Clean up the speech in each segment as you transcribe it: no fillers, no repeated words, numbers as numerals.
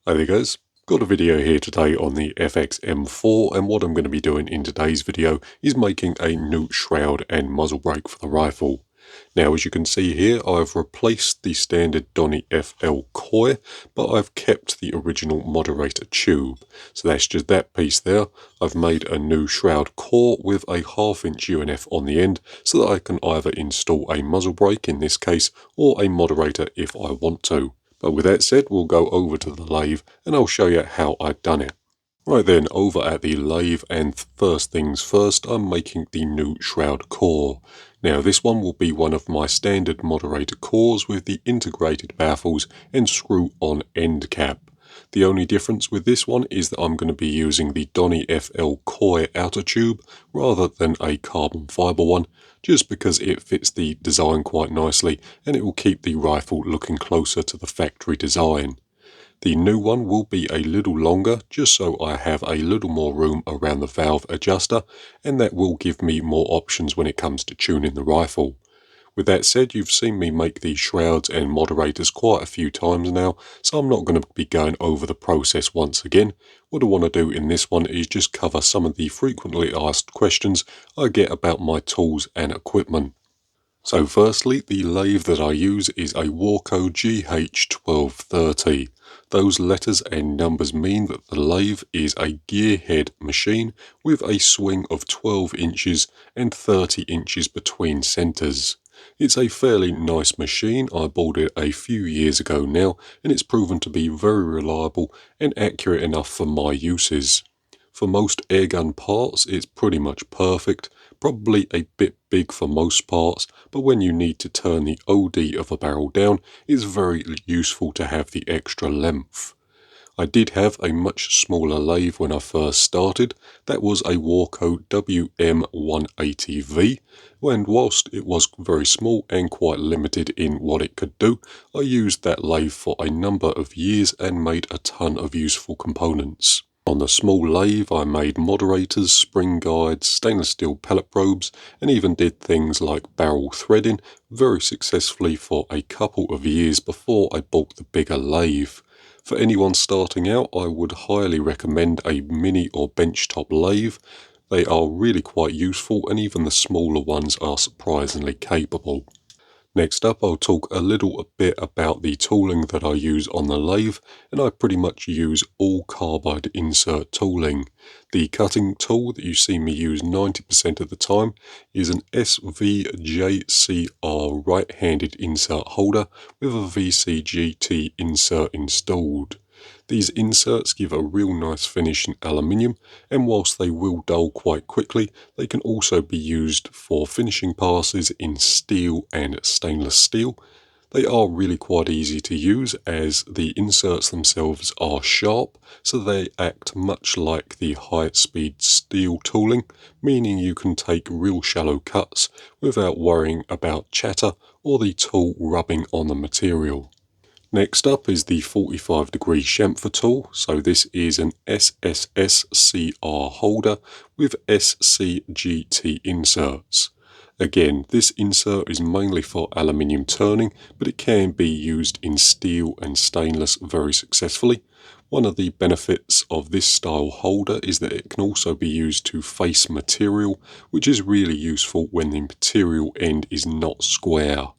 Hi there guys, got a video here today on the FX-M4, and what I'm going to be doing in today's video is making a new shroud and muzzle brake for the rifle. Now as you can see here, I've replaced the standard Donny FL coil, but I've kept the original moderator tube. So that's just that piece there. I've made a new shroud core with a 1/2 inch UNF on the end so that I can either install a muzzle brake in this case or a moderator if I want to. But with that said, we'll go over to the lathe and I'll show you how I've done it. Right then, over at the lathe, and first things first, I'm making the new shroud core. Now this one will be one of my standard moderator cores with the integrated baffles and screw-on end cap. The only difference with this one is that I'm going to be using the Donny FL coil outer tube rather than a carbon fibre one, just because it fits the design quite nicely and it will keep the rifle looking closer to the factory design. The new one will be a little longer, just so I have a little more room around the valve adjuster, and that will give me more options when it comes to tuning the rifle. With that said, you've seen me make these shrouds and moderators quite a few times now, so I'm not going to be going over the process once again. What I want to do in this one is just cover some of the frequently asked questions I get about my tools and equipment. So firstly, the lathe that I use is a Warco GH1230. Those letters and numbers mean that the lathe is a gearhead machine with a swing of 12 inches and 30 inches between centres. It's a fairly nice machine. I bought it a few years ago now, and it's proven to be very reliable and accurate enough for my uses. For most airgun parts, it's pretty much perfect, probably a bit big for most parts, but when you need to turn the OD of a barrel down, it's very useful to have the extra length. I did have a much smaller lathe when I first started. That was a Warco WM180V, and whilst it was very small and quite limited in what it could do, I used that lathe for a number of years and made a ton of useful components. On the small lathe I made moderators, spring guides, stainless steel pellet probes, and even did things like barrel threading very successfully for a couple of years before I bought the bigger lathe. For anyone starting out, I would highly recommend a mini or benchtop lathe. They are really quite useful, and even the smaller ones are surprisingly capable. Next up, I'll talk a little bit about the tooling that I use on the lathe, and I pretty much use all carbide insert tooling. The cutting tool that you see me use 90% of the time is an SVJCR right-handed insert holder with a VCGT insert installed. These inserts give a real nice finish in aluminium, and whilst they will dull quite quickly, they can also be used for finishing passes in steel and stainless steel. They are really quite easy to use as the inserts themselves are sharp, so they act much like the high-speed steel tooling, meaning you can take real shallow cuts without worrying about chatter or the tool rubbing on the material. Next up is the 45-degree chamfer tool. So this is an SSSCR holder with SCGT inserts. Again, this insert is mainly for aluminium turning, but it can be used in steel and stainless very successfully. One of the benefits of this style holder is that it can also be used to face material, which is really useful when the material end is not square.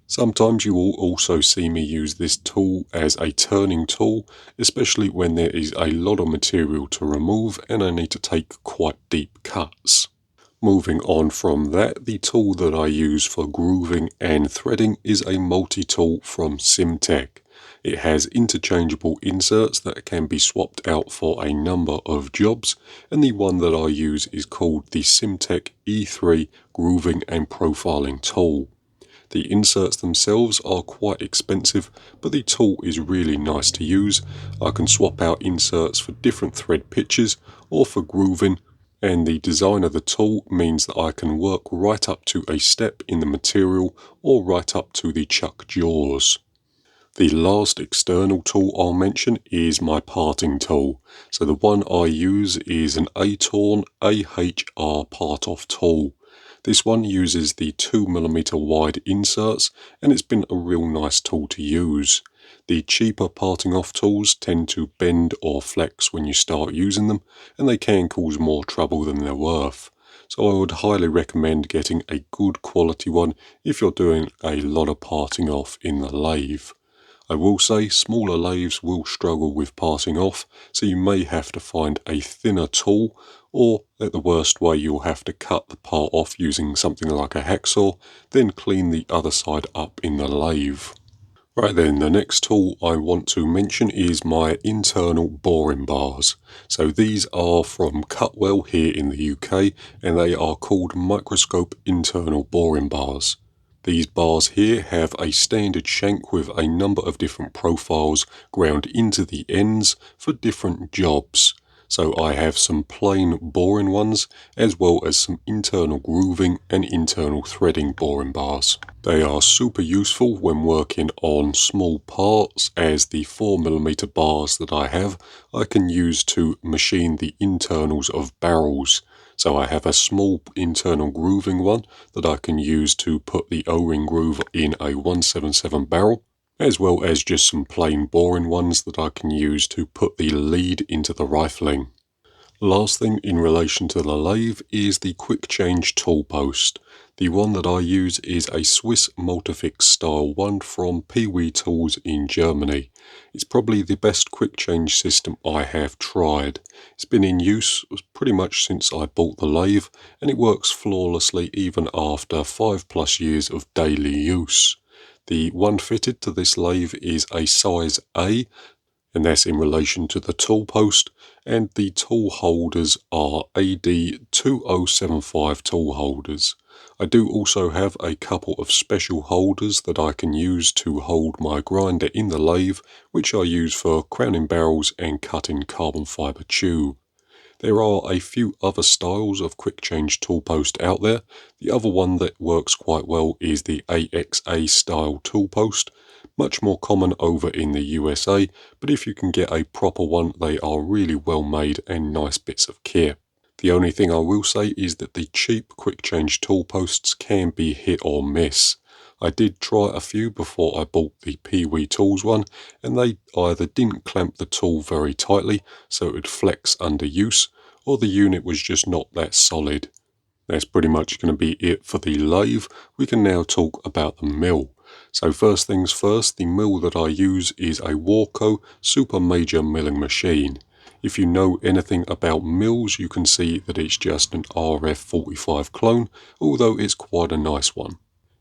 Sometimes you will also see me use this tool as a turning tool, especially when there is a lot of material to remove and I need to take quite deep cuts. Moving on from that, the tool that I use for grooving and threading is a multi-tool from Simtech. It has interchangeable inserts that can be swapped out for a number of jobs, and the one that I use is called the Simtech E3 Grooving and Profiling Tool. The inserts themselves are quite expensive, but the tool is really nice to use. I can swap out inserts for different thread pitches or for grooving, and the design of the tool means that I can work right up to a step in the material or right up to the chuck jaws. The last external tool I'll mention is my parting tool. So the one I use is an Atorn AHR part-off tool. This one uses the 2mm wide inserts, and it's been a real nice tool to use. The cheaper parting off tools tend to bend or flex when you start using them, and they can cause more trouble than they're worth. So I would highly recommend getting a good quality one if you're doing a lot of parting off in the lathe. I will say smaller lathes will struggle with parting off, so you may have to find a thinner tool, or at the worst way you'll have to cut the part off using something like a hacksaw, then clean the other side up in the lathe. Right then, the next tool I want to mention is my internal boring bars. So these are from Cutwell here in the UK, and they are called microscope internal boring bars. These bars here have a standard shank with a number of different profiles ground into the ends for different jobs. So I have some plain boring ones, as well as some internal grooving and internal threading boring bars. They are super useful when working on small parts, as the 4mm bars that I have, I can use to machine the internals of barrels. So I have a small internal grooving one that I can use to put the O-ring groove in a 177 barrel, as well as just some plain boring ones that I can use to put the lead into the rifling. Last thing in relation to the lathe is the quick change tool post. The one that I use is a Swiss Multifix style one from Peewee Tools in Germany. It's probably the best quick change system I have tried. It's been in use pretty much since I bought the lathe, and it works flawlessly even after 5+ years of daily use. The one fitted to this lathe is a size A, and that's in relation to the tool post, and the tool holders are AD2075 tool holders. I do also have a couple of special holders that I can use to hold my grinder in the lathe, which I use for crowning barrels and cutting carbon fibre tube. There are a few other styles of quick change tool post out there. The other one that works quite well is the AXA style tool post, much more common over in the USA, but if you can get a proper one, they are really well made and nice bits of kit. The only thing I will say is that the cheap quick change tool posts can be hit or miss. I did try a few before I bought the Peewee Tools one, and they either didn't clamp the tool very tightly so it would flex under use, or the unit was just not that solid. That's pretty much going to be it for the lathe. We can now talk about the mill. So first things first, the mill that I use is a Warco Super Major milling machine. If you know anything about mills, you can see that it's just an RF45 clone, although it's quite a nice one.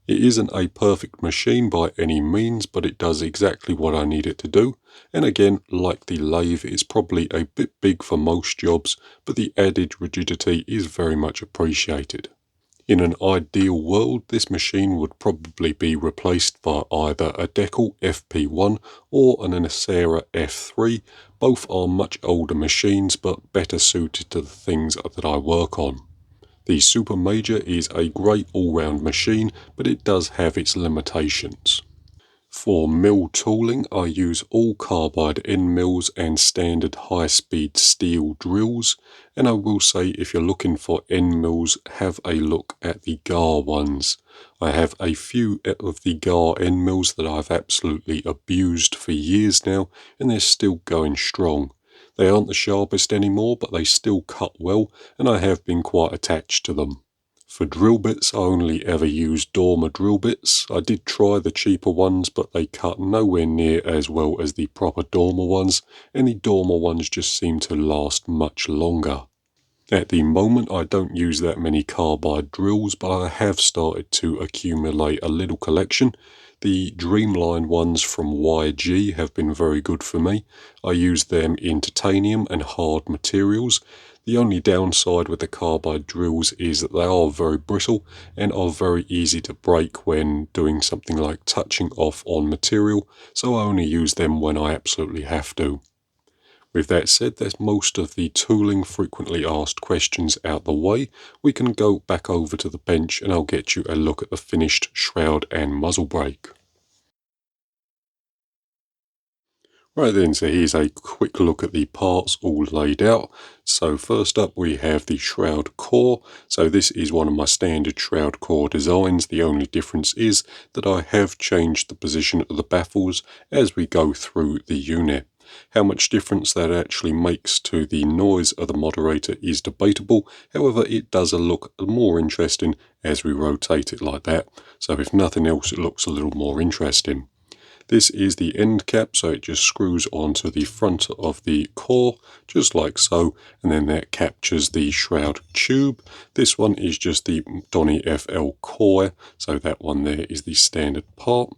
It isn't a perfect machine by any means, but it does exactly what I need it to do. And again, like the lathe, it's probably a bit big for most jobs, but the added rigidity is very much appreciated. In an ideal world, this machine would probably be replaced by either a Deckel FP1 or an Acera F3. Both are much older machines, but better suited to the things that I work on. The Super Major is a great all-round machine, but it does have its limitations. For mill tooling, I use all carbide end mills and standard high-speed steel drills, and I will say if you're looking for end mills, have a look at the GAR ones. I have a few of the GAR end mills that I've absolutely abused for years now, and they're still going strong. They aren't the sharpest anymore, but they still cut well, and I have been quite attached to them. For drill bits, I only ever use Dormer drill bits. I did try the cheaper ones, but they cut nowhere near as well as the proper Dormer ones, and the Dormer ones just seem to last much longer. At the moment, I don't use that many carbide drills, but I have started to accumulate a little collection. The Dreamline ones from YG have been very good for me. I use them in titanium and hard materials. The only downside with the carbide drills is that they are very brittle and are very easy to break when doing something like touching off on material, so I only use them when I absolutely have to. With that said, that's most of the tooling frequently asked questions out the way. We can go back over to the bench and I'll get you a look at the finished shroud and muzzle brake. Right then, so here's a quick look at the parts all laid out. So first up we have the shroud core. So this is one of my standard shroud core designs. The only difference is that I have changed the position of the baffles as we go through the unit. How much difference that actually makes to the noise of the moderator is debatable. However, it does look more interesting as we rotate it like that. So if nothing else, it looks a little more interesting. This is the end cap, so it just screws onto the front of the core, just like so, and then that captures the shroud tube. This one is just the Donny FL core, so that one there is the standard part.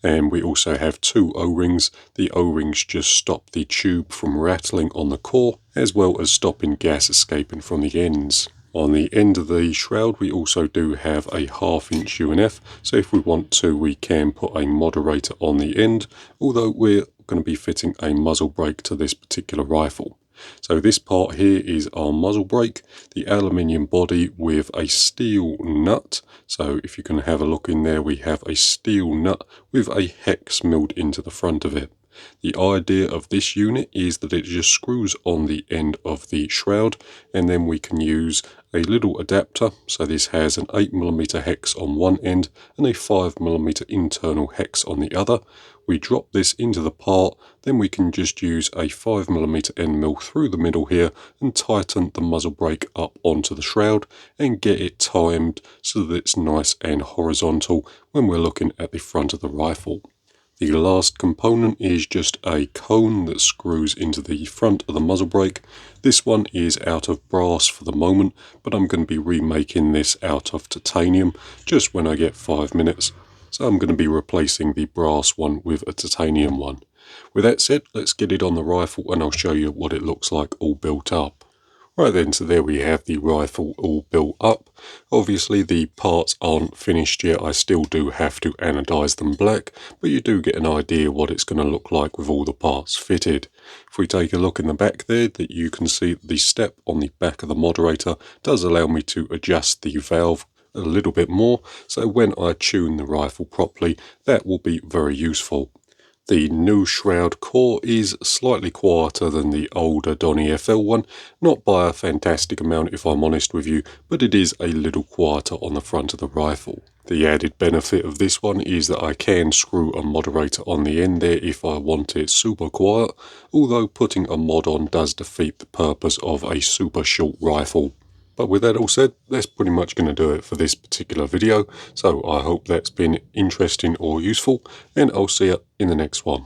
And we also have two O-rings. The O-rings just stop the tube from rattling on the core, as well as stopping gas escaping from the ends. On the end of the shroud we also do have a 1/2 inch UNF, so if we want to we can put a moderator on the end, although we're going to be fitting a muzzle brake to this particular rifle. So this part here is our muzzle brake, the aluminium body with a steel nut. So if you can have a look in there, we have a steel nut with a hex milled into the front of it. The idea of this unit is that it just screws on the end of the shroud, and then we can use a little adapter. So this has an 8mm hex on one end and a 5mm internal hex on the other. We drop this into the part, then we can just use a 5mm end mill through the middle here and tighten the muzzle brake up onto the shroud and get it timed so that it's nice and horizontal when we're looking at the front of the rifle. The last component is just a cone that screws into the front of the muzzle brake. This one is out of brass for the moment, but I'm going to be remaking this out of titanium just when I get 5 minutes. So I'm going to be replacing the brass one with a titanium one. With that said, let's get it on the rifle and I'll show you what it looks like all built up. Right then, so there we have the rifle all built up. Obviously the parts aren't finished yet, I still do have to anodise them black, but you do get an idea what it's going to look like with all the parts fitted. If we take a look in the back there, that you can see the step on the back of the moderator does allow me to adjust the valve a little bit more, so when I tune the rifle properly, that will be very useful. The new shroud core is slightly quieter than the older Donny FL one, not by a fantastic amount if I'm honest with you, but it is a little quieter on the front of the rifle. The added benefit of this one is that I can screw a moderator on the end there if I want it super quiet, although putting a mod on does defeat the purpose of a super short rifle. But with that all said, that's pretty much going to do it for this particular video, so I hope that's been interesting or useful, and I'll see you in the next one.